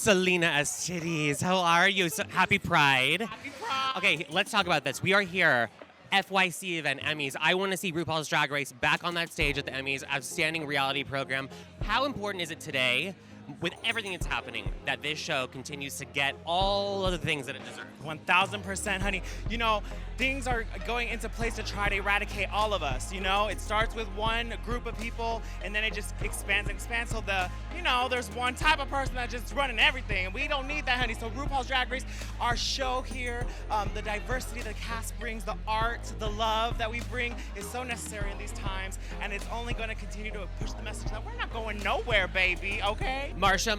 Salina EsTitties, how are you? So, happy Pride. Happy Pride. Okay, let's talk about this. We are here, FYC event, Emmys. I want to see RuPaul's Drag Race back on that stage at the Emmys, outstanding reality program. How important is it today, with everything that's happening, that this show continues to get all of the things that it deserves? 1000%, honey. You know, things are going into place to try to eradicate all of us, you know? It starts with one group of people, and then it just expands and expands. So there's one type of person that's just running everything, and we don't need that, honey. So RuPaul's Drag Race, our show here, the diversity the cast brings, the art, the love that we bring is so necessary in these times, and it's only going to continue to push the message that we're not going nowhere, baby, okay? Marcia,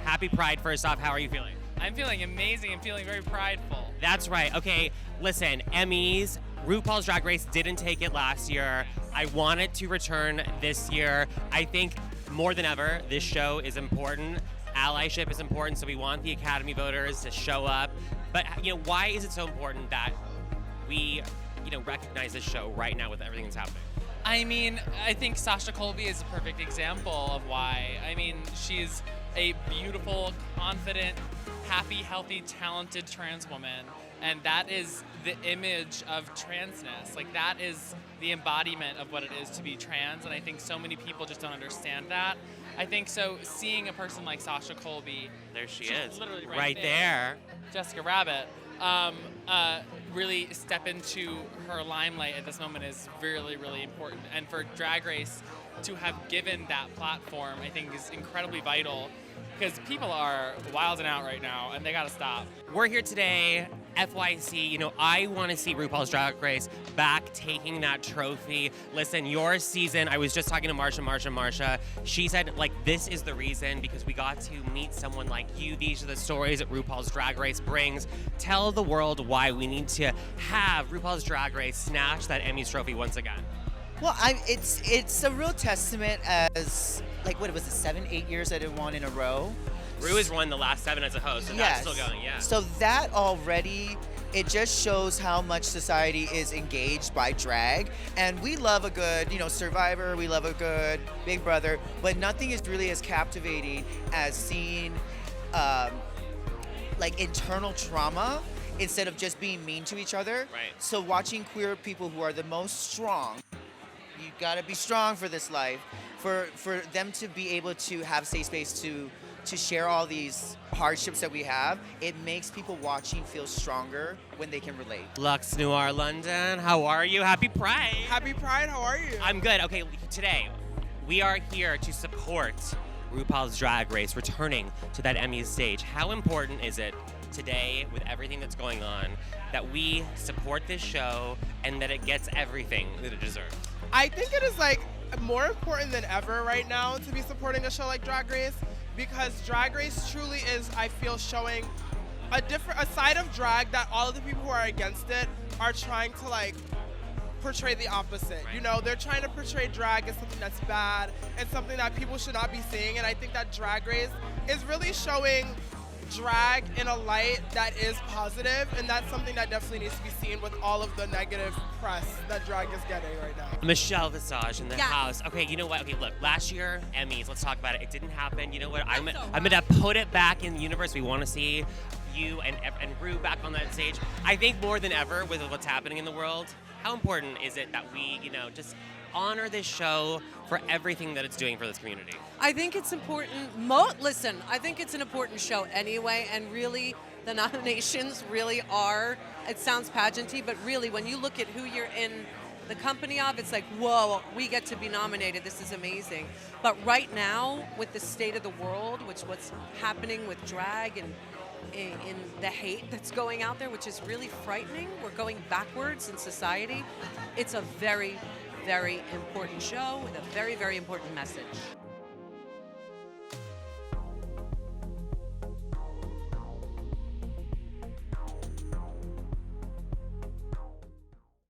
happy Pride first off. How are you feeling? I'm feeling amazing. I'm feeling very prideful. That's right. Okay, listen, Emmys, RuPaul's Drag Race didn't take it last year. I want it to return this year. I think more than ever, this show is important. Allyship is important, so we want the Academy voters to show up. But, why is it so important that we, recognize this show right now with everything that's happening? I mean, I think Sasha Colby is a perfect example of why. I mean, she's a beautiful, confident, happy, healthy, talented trans woman, and that is the image of transness. Like, that is the embodiment of what it is to be trans, and I think so many people just don't understand that. I think so seeing a person like Sasha Colby, there she is, literally right there, Jessica Rabbit, really step into her limelight at this moment is really, really important. And for Drag Race to have given that platform, I think is incredibly vital, because people are wilding out right now, and they gotta stop. We're here today, FYC. I want to see RuPaul's Drag Race back taking that trophy. Listen, your season, I was just talking to Marcia. She said, this is the reason, because we got to meet someone like you. These are the stories that RuPaul's Drag Race brings. Tell the world why we need to have RuPaul's Drag Race snatch that Emmys trophy once again. Well, it's a real testament as, what was it, 7-8 years that it won in a row? Ru has won the last 7 as a host, and yes. That's still going, yeah. So that already, it just shows how much society is engaged by drag. And we love a good, Survivor, we love a good Big Brother, but nothing is really as captivating as seeing, internal trauma instead of just being mean to each other. Right. So watching queer people who are the most strong, you gotta be strong for this life, for them to be able to have safe space to share all these hardships that we have, it makes people watching feel stronger when they can relate. Luxx Noir London, how are you? Happy Pride. Happy Pride, how are you? I'm good. Okay, today we are here to support RuPaul's Drag Race returning to that Emmys stage. How important is it today, with everything that's going on, that we support this show and that it gets everything that it deserves? I think it is more important than ever right now to be supporting a show like Drag Race, because Drag Race truly is, I feel, showing a side of drag that all of the people who are against it are trying to portray the opposite. Right. They're trying to portray drag as something that's bad and something that people should not be seeing, and I think that Drag Race is really showing drag in a light that is positive, and that's something that definitely needs to be seen with all of the negative press that drag is getting right now. Michelle Visage in the house. Okay, you know what? Okay, look, last year, Emmys, let's talk about it. It didn't happen. You know what? I'm gonna put it back in the universe. We want to see you and Ru back on that stage. I think more than ever, with what's happening in the world, how important is it that we, just honor this show for everything that it's doing for this community? I think it's important. Listen, I think it's an important show anyway, and really the nominations really are, it sounds pageanty, but really when you look at who you're in the company of, it's whoa, we get to be nominated, this is amazing. But right now, with the state of the world, what's happening with drag and in the hate that's going out there, which is really frightening, we're going backwards in society. It's a very, very important show with a very, very important message.